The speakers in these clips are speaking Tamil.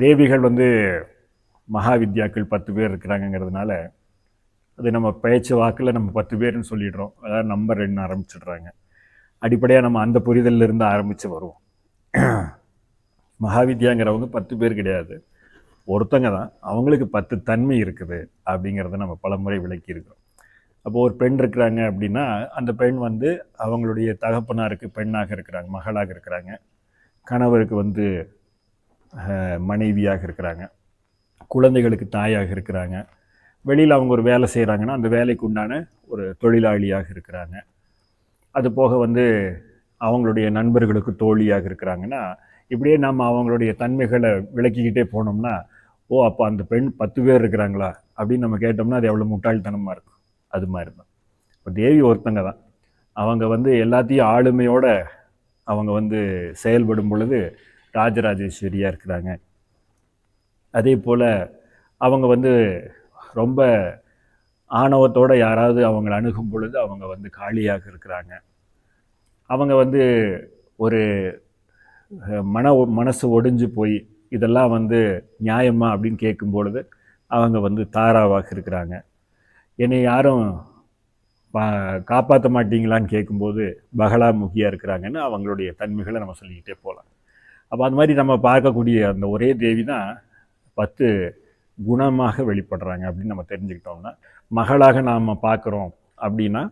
தேவிகள் வந்து மகாவித்யாக்கள் 10 பேர் இருக்கிறாங்கங்கிறதுனால அது நம்ம பேச்சு வாக்கில் நம்ம 10 பேர்னு சொல்லிடுறோம். அதாவது நம்பர் 2 ஆரம்பிச்சிடுறாங்க. அடிப்படையாக நம்ம அந்த புரிதலில் இருந்து ஆரம்பித்து வருவோம். மகாவித்யாங்கிறவங்க 10 பேர் கிடையாது, ஒருத்தங்க தான். அவங்களுக்கு 10 தன்மை இருக்குது அப்படிங்கிறத நம்ம பல முறை விளக்கியிருக்கிறோம். அப்போது ஒரு பெண் இருக்கிறாங்க அப்படின்னா அந்த பெண் வந்து அவங்களுடைய தகப்பனாருக்கு பெண்ணாக இருக்கிறாங்க, மகளாக இருக்கிறாங்க. கணவருக்கு வந்து மனைவியாக இருக்கிறாங்க. குழந்தைகளுக்கு தாயாக இருக்கிறாங்க. வெளியில் அவங்க ஒரு வேலை செய்கிறாங்கன்னா அந்த வேலைக்கு உண்டான ஒரு தொழிலாளியாக இருக்கிறாங்க. அது போக வந்து அவங்களுடைய நண்பர்களுக்கு தோழியாக இருக்கிறாங்கன்னா, இப்படியே நம்ம அவங்களுடைய தன்மைகளை விளக்கிக்கிட்டே போனோம்னா, ஓ அப்போ அந்த பெண் 10 பேர் இருக்கிறாங்களா அப்படின்னு நம்ம கேட்டோம்னா அது எவ்வளோ முட்டாள்தனமாக இருக்கும். அது மாதிரி தான் இப்போ தேவி ஒருத்தங்க தான். அவங்க வந்து எல்லாத்தையும் ஆளுமையோட அவங்க வந்து செயல்படும் பொழுது ராஜராஜேஸ்வரியாக இருக்கிறாங்க. அதே போல் அவங்க வந்து ரொம்ப ஆணவத்தோடு யாராவது அவங்களை அணுகும் பொழுது அவங்க வந்து காளியாக இருக்கிறாங்க. அவங்க வந்து ஒரு மனசு ஒடிஞ்சு போய் இதெல்லாம் வந்து நியாயமா அப்படின்னு கேட்கும் பொழுது அவங்க வந்து தாராவாக இருக்கிறாங்க. என்னை யாரும் காப்பாற்ற மாட்டீங்களான்னு கேட்கும்போது பகலாமுகியாக இருக்கிறாங்கன்னு அவங்களுடைய தன்மைகளை நம்ம சொல்லிக்கிட்டே போகலாம். அப்போ அந்த மாதிரி நம்ம பார்க்கக்கூடிய அந்த ஒரே தேவி தான் 10 குணமாக வெளிப்படுறாங்க அப்படின்னு நம்ம தெரிஞ்சுக்கிட்டோம்னா, மகளாக நாம் பார்க்குறோம் அப்படின்னா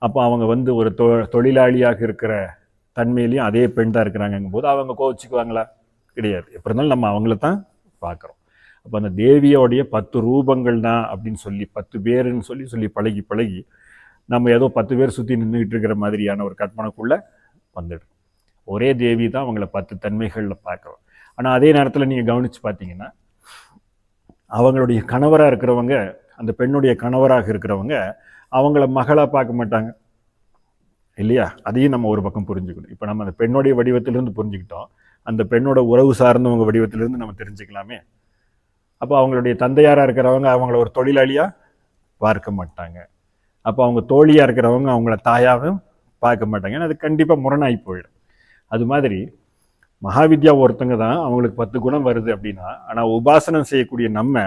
அப்போ அவங்க வந்து ஒரு தொழிலாளியாக இருக்கிற தன்மையிலையும் அதே பெண் தான் இருக்கிறாங்கங்கும் போது அவங்க கோவிச்சுக்குவாங்களா? கிடையாது. எப்படி இருந்தாலும் நம்ம அவங்கள தான் பார்க்குறோம். அப்போ அந்த தேவியோடைய 10 ரூபங்கள் தான் அப்படின்னு சொல்லி 10 பேருன்னு சொல்லி பழகி நம்ம ஏதோ 10 பேர் சுற்றி நின்றுக்கிட்டு இருக்கிற மாதிரியான ஒரு கற்பனைக்குள்ளே வந்துடும். ஒரே தேவி தான் அவங்கள 10 தன்மைகளில் பார்க்குறோம். ஆனால் அதே நேரத்தில் நீங்கள் கவனித்து பார்த்தீங்கன்னா அவங்களுடைய கணவராக இருக்கிறவங்க, அந்த பெண்ணுடைய கணவராக இருக்கிறவங்க அவங்கள மகளாக பார்க்க மாட்டாங்க இல்லையா? அதையும் நம்ம ஒரு பக்கம் புரிஞ்சுக்கணும். இப்போ நம்ம அந்த பெண்ணுடைய வடிவத்திலிருந்து புரிஞ்சுக்கிட்டோம், அந்த பெண்ணோட உறவு சார்ந்தவங்க வடிவத்திலிருந்து நம்ம தெரிஞ்சுக்கலாமே. அப்போ அவங்களுடைய தந்தையாராக இருக்கிறவங்க அவங்கள ஒரு தொழிலாளியாக பார்க்க மாட்டாங்க. அப்போ அவங்க தோழியாக இருக்கிறவங்க அவங்கள தாயாகவும் பார்க்க மாட்டாங்க. ஏன்னா அது கண்டிப்பாக முரணாகி போயிடும். அது மாதிரி மகாவித்யா ஒருத்தங்க தான், அவங்களுக்கு 10 குணம் வருது அப்படின்னா, ஆனால் உபாசனம் செய்யக்கூடிய நம்ம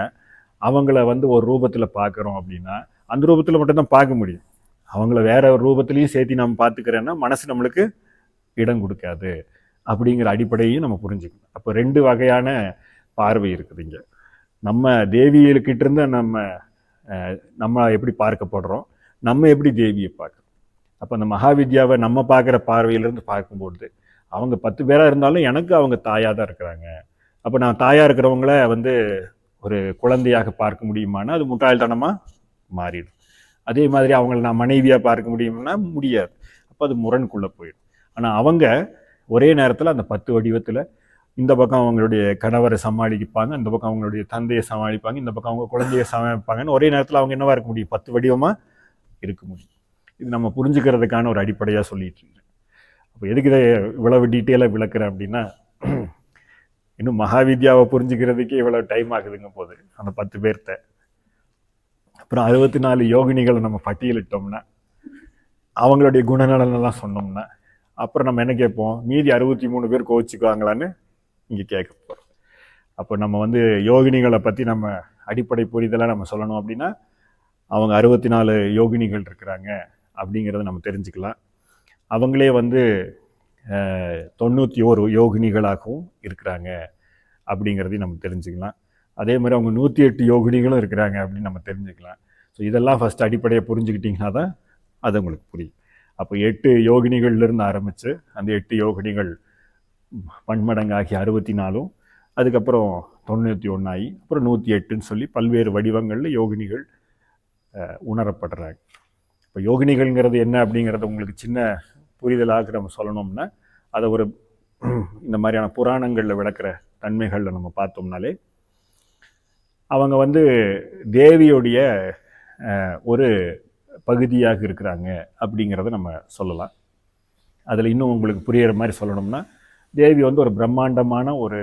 அவங்கள வந்து ஒரு ரூபத்தில் பார்க்குறோம் அப்படின்னா அந்த ரூபத்தில் மட்டும்தான் பார்க்க முடியும். அவங்கள வேற ஒரு ரூபத்திலையும் சேர்த்து நம்ம பார்த்துக்கிறேன்னா மனசு நம்மளுக்கு இடம் கொடுக்காது அப்படிங்கிற அடிப்படையும் நம்ம புரிஞ்சுக்கணும். அப்போ 2 வகையான பார்வை இருக்குது இங்கே. நம்ம தேவியர்கிட்ட இருந்து நம்ம எப்படி பார்க்கப்படுறோம், நம்ம எப்படி தேவியை பார்க்குறோம். அப்போ அந்த மகாவித்யாவை நம்ம பார்க்குற பார்வையிலேருந்து பார்க்கும்பொழுது அவங்க 10 பேராக இருந்தாலும் எனக்கு அவங்க தாயாக தான் இருக்கிறாங்க. அப்போ நான் தாயாக இருக்கிறவங்கள வந்து ஒரு குழந்தையாக பார்க்க முடியுமானா அது முட்டாள்தனமாக மாறிடும். அதே மாதிரி அவங்கள நான் மனைவியாக பார்க்க முடியும்னா முடியாது. அப்போ அது முரண்குள்ளே போயிடும். ஆனால் அவங்க ஒரே நேரத்தில் அந்த 10 வடிவத்தில் இந்த பக்கம் அவங்களுடைய கணவரை சமாளிப்பாங்க, இந்த பக்கம் அவங்களுடைய தந்தையை சமாளிப்பாங்க, இந்த பக்கம் அவங்க குழந்தையை சமாளிப்பாங்கன்னு ஒரே நேரத்தில் அவங்க என்னவா இருக்க முடியும்? 10 வடிவமாக இருக்க முடியும். இது நம்ம புரிஞ்சுக்கிறதுக்கான ஒரு அடிப்படையாக சொல்லிட்டு இருக்கேன். அப்போ எதுக்கு இதை இவ்வளவு டீட்டெயிலாக விளக்குறேன் அப்படின்னா, இன்னும் மகாவித்யாவை புரிஞ்சுக்கிறதுக்கே இவ்வளோ டைம் ஆகுதுங்க போது அந்த 10 பேர்த்த. அப்புறம் 64 யோகினிகளை நம்ம பட்டியலிட்டோம்னா அவங்களுடைய குணநலனெல்லாம் சொன்னோம்னா அப்புறம் நம்ம என்ன கேட்போம்? மீதி 63 பேர் கோவிச்சுக்குவாங்களான்னு இங்கே கேட்க போகிறோம். அப்போ நம்ம வந்து யோகினிகளை பற்றி நம்ம அடிப்படை புரிதலாக நம்ம சொல்லணும் அப்படின்னா அவங்க 64 யோகினிகள் இருக்கிறாங்க அப்படிங்கிறத நம்ம தெரிஞ்சுக்கலாம். அவங்களே வந்து 91 யோகினிகளாகவும் இருக்கிறாங்க அப்படிங்கிறதையும் நம்ம தெரிஞ்சுக்கலாம். அதே மாதிரி அவங்க 108 யோகினிகளும் இருக்கிறாங்க அப்படின்னு நம்ம தெரிஞ்சுக்கலாம். ஸோ இதெல்லாம் ஃபஸ்ட்டு அடிப்படையை புரிஞ்சுக்கிட்டிங்கன்னா தான் அது உங்களுக்கு புரியும். அப்போ 8 யோகினிகள்லேருந்து ஆரம்பித்து அந்த 8 யோகினிகள் பன்மடங்காகி 64, அதுக்கப்புறம் 91 ஆகி அப்புறம் 108ன்னு சொல்லி பல்வேறு வடிவங்களில் யோகினிகள் உணரப்படுறாங்க. இப்போ யோகினிகள்ங்கிறது என்ன அப்படிங்கிறத உங்களுக்கு சின்ன புரிதலாக நம்ம சொல்லணும்னா அதை ஒரு இந்த மாதிரியான புராணங்களில் விளக்குற தன்மைகளில் நம்ம பார்த்தோம்னாலே அவங்க வந்து தேவியோடைய ஒரு பகுதியாக இருக்கிறாங்க அப்படிங்கிறத நம்ம சொல்லலாம். அதில் இன்னும் உங்களுக்கு புரிகிற மாதிரி சொல்லணும்னா தேவி வந்து ஒரு பிரம்மாண்டமான ஒரு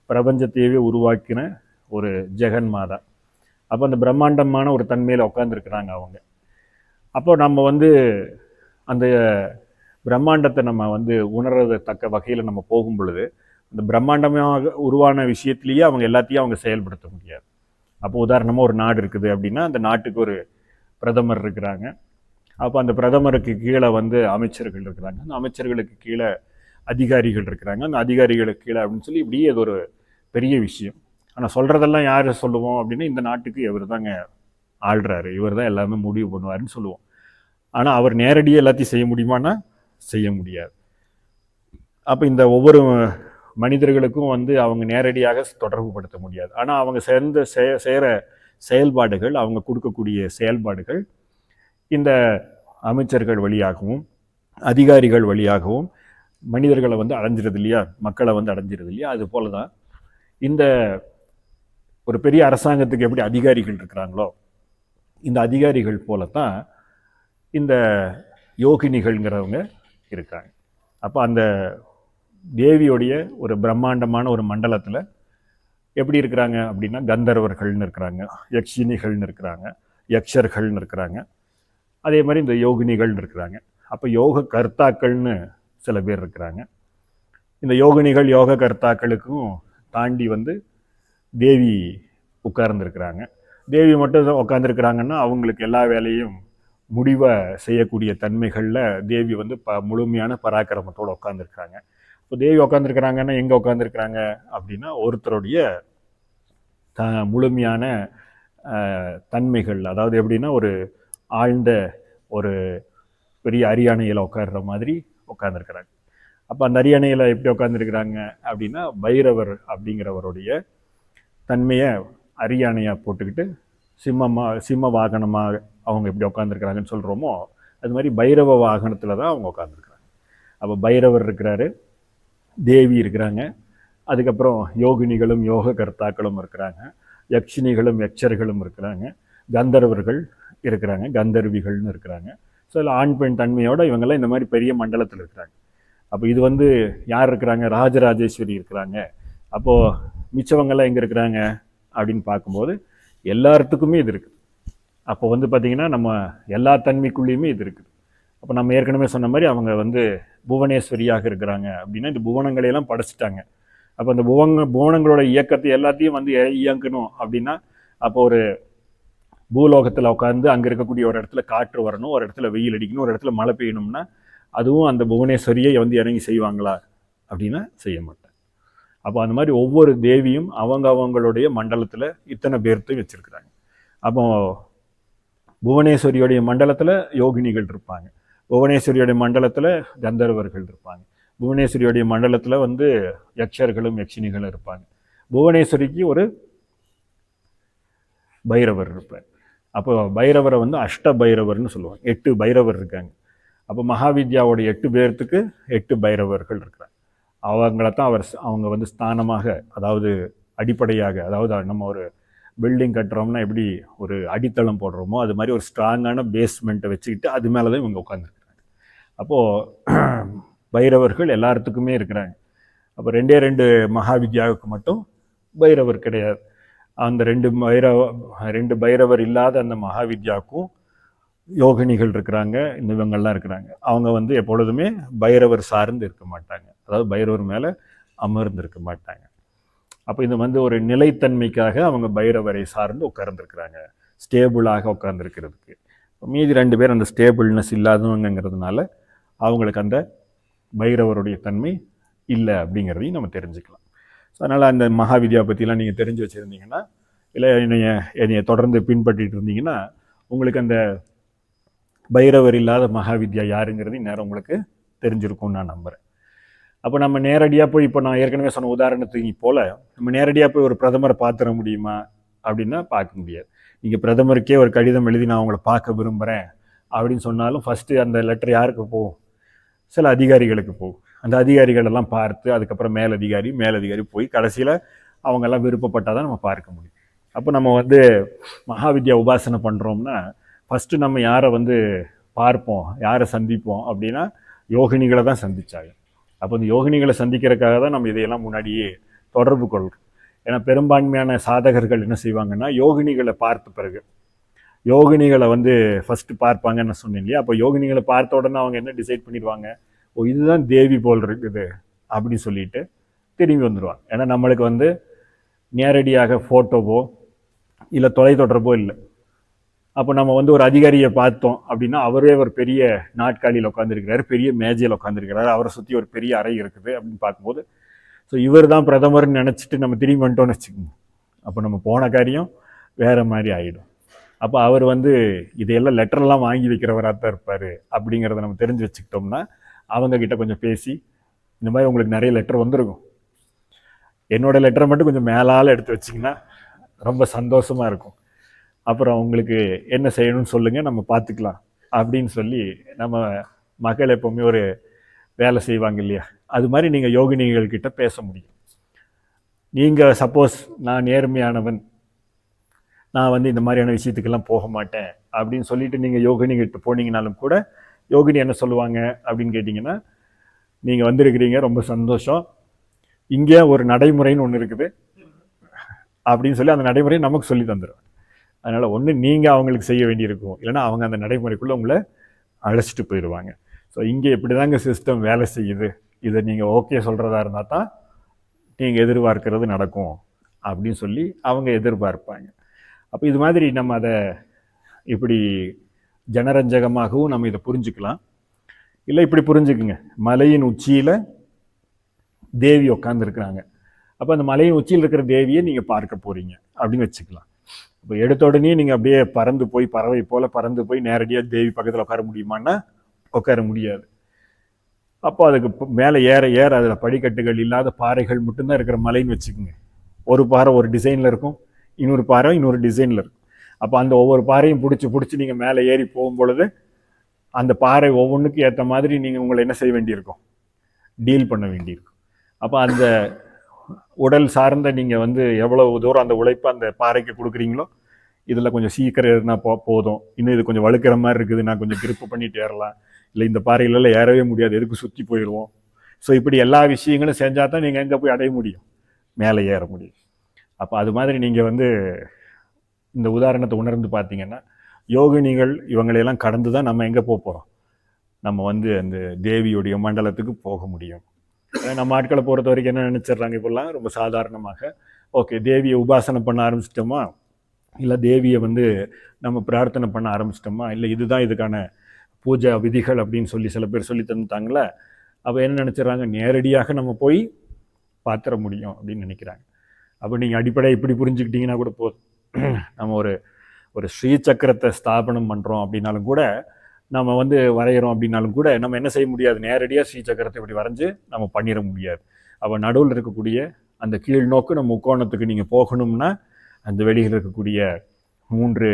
பிரபஞ்சத்தையே உருவாக்கின ஒரு ஜெகன் மாதா. அப்போ அந்த பிரம்மாண்டமான ஒரு தன்மையில் உட்காந்துருக்குறாங்க அவங்க. அப்போ நம்ம வந்து அந்த பிரம்மாண்டத்தை நம்ம வந்து உணர்றத தக்க வகையில் நம்ம போகும் பொழுது இந்த பிரம்மாண்டமாக உருவான விஷயத்திலேயே அவங்க எல்லாத்தையும் அவங்க செயல்படுத்த முடியாது. அப்போ உதாரணமாக ஒரு நாடு இருக்குது அப்படின்னா அந்த நாட்டுக்கு ஒரு பிரதமர் இருக்கிறாங்க. அப்போ அந்த பிரதமருக்கு கீழே வந்து அமைச்சர்கள் இருக்கிறாங்க, அந்த அமைச்சர்களுக்கு கீழே அதிகாரிகள் இருக்கிறாங்க, அந்த அதிகாரிகளுக்கு கீழே அப்படின்னு சொல்லி இப்படியே அது ஒரு பெரிய விஷயம். ஆனால் சொல்கிறதெல்லாம் யார் சொல்லுவோம் அப்படின்னா இந்த நாட்டுக்கு இவர் தாங்க ஆள்றாரு, இவர் தான் எல்லாமே முடிவு பண்ணுவாருன்னு சொல்லுவோம். ஆனால் அவர் நேரடியாக எல்லாத்தையும் செய்ய முடியுமான்னா செய்ய முடியாது. அப்போ இந்த ஒவ்வொரு மனிதர்களுக்கும் வந்து அவங்க நேரடியாக தொடர்பு படுத்த முடியாது. ஆனால் அவங்க சேர்ந்த செய்கிற செயல்பாடுகள், அவங்க கொடுக்கக்கூடிய செயல்பாடுகள் இந்த அமைச்சர்கள் வழியாகவும் அதிகாரிகள் வழியாகவும் மனிதர்களை வந்து அடைஞ்சிருது இல்லையா, மக்களை வந்து அடைஞ்சிருது இல்லையா. அது போல தான் இந்த ஒரு பெரிய அரசாங்கத்துக்கு எப்படி அதிகாரிகள் இருக்கிறாங்களோ இந்த அதிகாரிகள் போலத்தான் இந்த யோகினிகள்ங்கிறவங்க இருக்காங்க. அப்போ அந்த தேவியோடைய ஒரு பிரம்மாண்டமான ஒரு மண்டலத்தில் எப்படி இருக்கிறாங்க அப்படின்னா கந்தர்வர்கள்னு இருக்கிறாங்க, யக்ஷினிகள்னு இருக்கிறாங்க, யக்ஷர்கள்னு இருக்கிறாங்க, அதே மாதிரி இந்த யோகினிகள்னு இருக்கிறாங்க. அப்போ யோக கர்த்தாக்கள்னு சில பேர் இருக்கிறாங்க. இந்த யோகினிகள் யோக கர்த்தாக்களுக்கும் தாண்டி வந்து தேவி உட்கார்ந்துருக்கிறாங்க. தேவி மட்டும் உட்காந்துருக்கிறாங்கன்னா அவங்களுக்கு எல்லா வேலையும் முடிவை செய்யக்கூடிய தன்மைகளில் தேவி வந்து முழுமையான பராக்கிரமத்தோடு உட்காந்துருக்குறாங்க. இப்போ தேவி உட்காந்துருக்கிறாங்கன்னா எங்கே உட்காந்துருக்குறாங்க அப்படின்னா ஒருத்தருடைய முழுமையான தன்மைகள், அதாவது எப்படின்னா ஒரு ஆழ்ந்த ஒரு பெரிய அரியணையில் உட்கார்ற மாதிரி உட்காந்துருக்கிறாங்க. அப்போ அந்த அரியணையில் எப்படி உட்காந்துருக்கிறாங்க அப்படின்னா பைரவர் அப்படிங்கிறவருடைய தன்மையை அரியணையாக போட்டுக்கிட்டு சிம்ம வாகனமாக அவங்க எப்படி உட்காந்துருக்கிறாங்கன்னு சொல்கிறோமோ அது மாதிரி பைரவ வாகனத்தில் தான் அவங்க உட்காந்துருக்குறாங்க. அப்போ பைரவர் இருக்கிறாரு, தேவி இருக்கிறாங்க, அதுக்கப்புறம் யோகினிகளும் யோக கர்த்தாக்களும் இருக்கிறாங்க, யக்ஷினிகளும் யக்ஷர்களும் இருக்கிறாங்க, கந்தர்வர்கள் இருக்கிறாங்க, கந்தர்விகள்னு இருக்கிறாங்க. ஸோ இதில் ஆண் பெண் தன்மையோடு இவங்கெல்லாம் இந்த மாதிரி பெரிய மண்டலத்தில் இருக்கிறாங்க. அப்போ இது வந்து யார் இருக்கிறாங்க, ராஜராஜேஸ்வரி இருக்கிறாங்க. அப்போது மிச்சவங்கெல்லாம் எங்கே இருக்கிறாங்க அப்படின்னு பார்க்கும்போது எல்லாத்துக்குமே இது இருக்குது. அப்போ வந்து பார்த்திங்கன்னா நம்ம எல்லா தன்மைக்குள்ளேயுமே இது இருக்குது. அப்போ நம்ம ஏற்கனவே சொன்ன மாதிரி அவங்க வந்து புவனேஸ்வரியாக இருக்கிறாங்க அப்படின்னா இந்த புவனங்களையெல்லாம் படைச்சிட்டாங்க. அப்போ அந்த புவனங்களோட இயக்கத்தை எல்லாத்தையும் வந்து இயங்கணும் அப்படின்னா அப்போ ஒரு பூலோகத்தில் உட்காந்து அங்கே இருக்கக்கூடிய ஒரு இடத்துல காற்று வரணும், ஒரு இடத்துல வெயில் அடிக்கணும், ஒரு இடத்துல மழை பெய்யணும்னா அதுவும் அந்த புவனேஸ்வரியை வந்து இறங்கி செய்வாங்களா அப்படின்னா செய்ய மாட்டாங்க. அப்போ அந்த மாதிரி ஒவ்வொரு தேவியும் அவங்களுடைய மண்டலத்தில் இத்தனை பேர்த்தையும் வச்சுருக்குறாங்க. அப்போ புவனேஸ்வரியோடைய மண்டலத்தில் யோகினிகள் இருப்பாங்க, புவனேஸ்வரியோடைய மண்டலத்தில் கந்தர்வர்கள் இருப்பாங்க, புவனேஸ்வரியோடைய மண்டலத்தில் வந்து யக்ஷர்களும் யக்ஷினிகளும் இருப்பாங்க, புவனேஸ்வரிக்கு ஒரு பைரவர் இருப்பார். அப்போ பைரவரை வந்து அஷ்ட பைரவர்னு சொல்லுவாங்க, 8 பைரவர் இருக்காங்க. அப்போ மகாவித்யாவோட 8 பேர்த்துக்கு 8 பைரவர்கள் இருக்கிறாங்க. அவங்களத்தான் அவங்க வந்து ஸ்தானமாக, அதாவது அடிப்படையாக, அதாவது நம்ம ஒரு பில்டிங் கட்டுறோம்னா எப்படி ஒரு அடித்தளம் போடுறோமோ அது மாதிரி ஒரு ஸ்ட்ராங்கான பேஸ்மெண்ட்டை வச்சுக்கிட்டு அது மேலே தான் இவங்க உட்காந்துருக்குறாங்க. அப்போது பைரவர்கள் எல்லாத்துக்குமே இருக்கிறாங்க. அப்போ 2 மகாவித்யாவுக்கு மட்டும் பைரவர் கிடையாது. அந்த 2 பைரவர் இல்லாத அந்த மகாவித்யாவுக்கும் யோகினிகள் இருக்கிறாங்க, இந்த இவங்கள்லாம் இருக்கிறாங்க. அவங்க வந்து எப்பொழுதுமே பைரவர் சார்ந்து இருக்க மாட்டாங்க, அதாவது பைரவர் மேலே அமர்ந்து இருக்க மாட்டாங்க. அப்போ இது வந்து ஒரு நிலைத்தன்மைக்காக அவங்க பைரவரை சார்ந்து உட்கார்ந்துருக்குறாங்க, ஸ்டேபிளாக உட்கார்ந்துருக்கிறதுக்கு. மீதி 2 பேர் அந்த ஸ்டேபிள்னஸ் இல்லாதவங்கிறதுனால அவங்களுக்கு அந்த பைரவருடைய தன்மை இல்லை அப்படிங்கிறதையும் நம்ம தெரிஞ்சுக்கலாம். ஸோ அதனால் அந்த மகாவித்யா பற்றிலாம் நீங்கள் தெரிஞ்சு வச்சுருந்தீங்கன்னா, இல்லை என்னைய தொடர்ந்து பின்பற்றிட்டு இருந்தீங்கன்னா உங்களுக்கு அந்த பைரவர் இல்லாத மகாவித்யா யாருங்கிறது நேரம் உங்களுக்கு தெரிஞ்சிருக்கும்னு நான் நம்புகிறேன். அப்போ நம்ம நேரடியாக போய், இப்போ நான் ஏற்கனவே சொன்ன உதாரணத்துக்கு போல் நம்ம நேரடியாக போய் ஒரு பிரதமரை பார்த்துட முடியுமா அப்படின்னா பார்க்க முடியாது. நீங்கள் பிரதமருக்கே ஒரு கடிதம் எழுதி நான் அவங்கள பார்க்க விரும்புகிறேன் அப்படின்னு சொன்னாலும் ஃபஸ்ட்டு அந்த லெட்டர் யாருக்கு போகும், சில அதிகாரிகளுக்கு போகும். அந்த அதிகாரிகளெல்லாம் பார்த்து அதுக்கப்புறம் மேலதிகாரி போய் கடைசியில் அவங்கெல்லாம் விருப்பப்பட்டால் தான் நம்ம பார்க்க முடியும். அப்போ நம்ம வந்து மகாவித்யா உபாசனை பண்ணுறோம்னா ஃபஸ்ட்டு நம்ம யாரை வந்து பார்ப்போம், யாரை சந்திப்போம் அப்படின்னா யோகினிகளை தான் சந்தித்தாங்க. அப்போ இந்த யோகினிகளை சந்திக்கிறதுக்காக தான் நம்ம இதையெல்லாம் முன்னாடியே தொடர்பு கொள்கிறோம். ஏன்னா பெரும்பான்மையான சாதகர்கள் என்ன செய்வாங்கன்னா யோகினிகளை பார்த்த பிறகு யோகினிகளை வந்து ஃபஸ்ட்டு பார்ப்பாங்கன்னு சொன்னேன் இல்லையா. அப்போ யோகினிகளை பார்த்த உடனே அவங்க என்ன டிசைட் பண்ணிடுவாங்க, ஓ இதுதான் தேவி போல் இருக்குது அப்படின்னு சொல்லிட்டு திரும்பி வந்துடுவாங்க. ஏன்னா நம்மளுக்கு வந்து நேரடியாக ஃபோட்டோவோ இல்லை தொலைத்தொடர்போ இல்லை. அப்போ நம்ம வந்து ஒரு அதிகாரியை பார்த்தோம் அப்படின்னா அவரே ஒரு பெரிய நாட்காலியில் உட்காந்துருக்கிறாரு, பெரிய மேஜையில் உட்காந்துருக்கிறாரு, அவரை சுற்றி ஒரு பெரிய அறை இருக்குது அப்படின்னு பார்க்கும்போது ஸோ இவர் தான் பிரதமர்னு நினச்சிட்டு நம்ம திரும்பி வந்துட்டோம்னு வச்சுக்கோங்க. அப்போ நம்ம போன காரியம் வேறு மாதிரி ஆகிடும். அப்போ அவர் வந்து இதையெல்லாம் லெட்டர்லாம் வாங்கி வைக்கிறவராக தான் இருப்பார் அப்படிங்கிறத நம்ம தெரிஞ்சு வச்சுக்கிட்டோம்னா அவங்கக்கிட்ட கொஞ்சம் பேசி இந்த மாதிரி உங்களுக்கு நிறைய லெட்டர் வந்துருக்கும், என்னோடய லெட்டரை மட்டும் கொஞ்சம் மேலால் எடுத்து வச்சிங்கன்னா ரொம்ப சந்தோஷமாக இருக்கும். அப்புறம் உங்களுக்கு என்ன செய்யணும்னு சொல்லுங்கள், நம்ம பார்த்துக்கலாம் அப்படின்னு சொல்லி நம்ம மக்கள் எப்போவுமே ஒரு வேலை செய்வாங்க இல்லையா, அது மாதிரி நீங்கள் யோகினிகள்கிட்ட பேச முடியும். நீங்கள் சப்போஸ் நான் நேர்மையானவன், நான் வந்து இந்த மாதிரியான விஷயத்துக்கெல்லாம் போக மாட்டேன் அப்படின்னு சொல்லிட்டு நீங்கள் யோகினிகிட்ட போனீங்கனாலும் கூட யோகினி என்ன சொல்லுவாங்க அப்படின்னு கேட்டிங்கன்னா, நீங்கள் வந்திருக்கிறீங்க ரொம்ப சந்தோஷம், இங்கே ஒரு நடைமுறைன்னு ஒன்று இருக்குது அப்படின்னு சொல்லி அந்த நடைமுறையை நமக்கு சொல்லி தந்துடும். அதனால் ஒன்று நீங்கள் அவங்களுக்கு செய்ய வேண்டியிருக்கும், இல்லைனா அவங்க அந்த நடைமுறைக்குள்ளே உங்களை அழைச்சிட்டு போயிடுவாங்க. ஸோ இங்கே இப்படி தாங்க சிஸ்டம் வேலை செய்யுது, இதை நீங்கள் ஓகே சொல்கிறதா இருந்தால் தான் நீங்கள் எதிர்பார்க்கிறது நடக்கும் அப்படின்னு சொல்லி அவங்க எதிர்பார்ப்பாங்க. அப்போ இது மாதிரி நம்ம அதை இப்படி ஜனரஞ்சகமாகவும் நம்ம இதை புரிஞ்சுக்கலாம். இல்லை இப்படி புரிஞ்சுக்குங்க, மலையின் உச்சியில் தேவி உட்காந்துருக்குறாங்க, அப்போ அந்த மலையின் உச்சியில் இருக்கிற தேவியை நீங்கள் பார்க்க போகிறீங்க அப்படின்னு வச்சுக்கலாம். இப்போ எடுத்த உடனே நீங்கள் அப்படியே பறந்து போய் பறவை போல் பறந்து போய் நேரடியாக தேவி பக்கத்தில் உட்கார முடியுமான்னா உட்கார முடியாது. அப்போ அதுக்கு மேலே ஏற ஏற அதில் படிக்கட்டுகள் இல்லாத பாறைகள் மட்டும்தான் இருக்கிற மலைன்னு வச்சுக்கோங்க. ஒரு பாறை ஒரு டிசைனில் இருக்கும், இன்னொரு பாறை இன்னொரு டிசைனில் இருக்கும். அப்போ அந்த ஒவ்வொரு பாறையும் பிடிச்சி நீங்கள் மேலே ஏறி போகும்பொழுது அந்த பாறை ஒவ்வொன்றுக்கும் ஏற்ற மாதிரி நீங்கள் உங்களை என்ன செய்ய வேண்டியிருக்கும், டீல் பண்ண வேண்டியிருக்கும். அப்போ அந்த உடல் சார்ந்த நீங்கள் வந்து எவ்வளோ தூரம் அந்த உழைப்பை அந்த பாறைக்கு கொடுக்குறீங்களோ, இதில் கொஞ்சம் சீக்கிரம் ஏறினா போதும், இன்னும் இது கொஞ்சம் வழுக்கிற மாதிரி இருக்குது, நான் கொஞ்சம் கிரிப்பு பண்ணிட்டு ஏறலாம், இல்லை இந்த பாறையிலலாம் ஏறவே முடியாது, எதுக்கு சுற்றி போயிடுவோம். ஸோ இப்படி எல்லா விஷயங்களும் செஞ்சால் தான் நீங்கள் எங்கே போய் அடைய முடியும், மேலே ஏற முடியும். அப்போ அது மாதிரி நீங்கள் வந்து இந்த உதாரணத்தை உணர்ந்து பார்த்தீங்கன்னா, யோகினிகள் இவங்களையெல்லாம் கடந்து தான் நம்ம எங்கே போக போகிறோம், நம்ம வந்து அந்த தேவியுடைய மண்டலத்துக்கு போக முடியும். நம்ம ஆட்களை பொறுத்த வரைக்கும் என்ன நினச்சிட்றாங்க, இப்போல்லாம் ரொம்ப சாதாரணமாக ஓகே தேவியை உபாசனை பண்ண ஆரம்பிச்சிட்டோமா, இல்லை தேவியை வந்து நம்ம பிரார்த்தனை பண்ண ஆரம்பிச்சிட்டோமா, இல்லை இதுதான் இதுக்கான பூஜை விதிகள் அப்படின்னு சொல்லி சில பேர் சொல்லி தந்துட்டாங்களே, அப்போ என்ன நினச்சிட்றாங்க, நேரடியாக நம்ம போய் பார்த்துட முடியும் அப்படின்னு நினைக்கிறாங்க. அப்போ நீங்கள் அடிப்படை இப்படி புரிஞ்சுக்கிட்டிங்கன்னா கூட போதும். நம்ம ஒரு ஸ்ரீ சக்கரத்தை ஸ்தாபனம் பண்ணுறோம் அப்படின்னாலும் கூட, நம்ம வந்து வரைகிறோம் அப்படின்னாலும் கூட நம்ம என்ன செய்ய முடியாது, நேரடியாக ஸ்ரீ சக்கரத்தை இப்படி வரைஞ்சி நம்ம பண்ணிட முடியாது. அப்போ நடுவில் இருக்கக்கூடிய அந்த கீழ் நோக்கு நம்ம முக்கோணத்துக்கு நீங்கள் போகணும்னா அந்த வெளியில் இருக்கக்கூடிய 3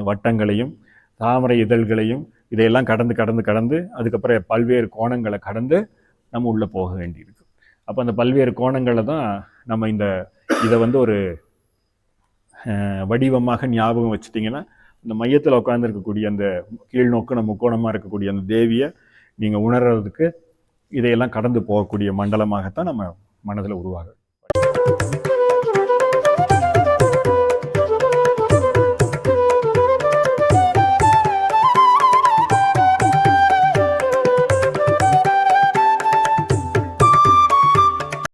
வட்டங்களையும் தாமரை இதழ்களையும் இதையெல்லாம் கடந்து அதுக்கப்புறம் பல்வேறு கோணங்களை கடந்து நம்ம உள்ளே போக வேண்டியிருக்கு. அப்போ அந்த பல்வேறு கோணங்களை தான் நம்ம இதை வந்து ஒரு வடிவமாக ஞாபகம் வச்சுட்டிங்கன்னா, இந்த மையத்தில் உட்காந்துருக்கக்கூடிய அந்த கீழ்நோக்கு நம்ம முக்கோணமாக இருக்கக்கூடிய அந்த தேவியை நீங்கள் உணர்றதுக்கு இதையெல்லாம் கடந்து போகக்கூடிய மண்டலமாகத்தான் நம்ம மனதில் உருவாகும்.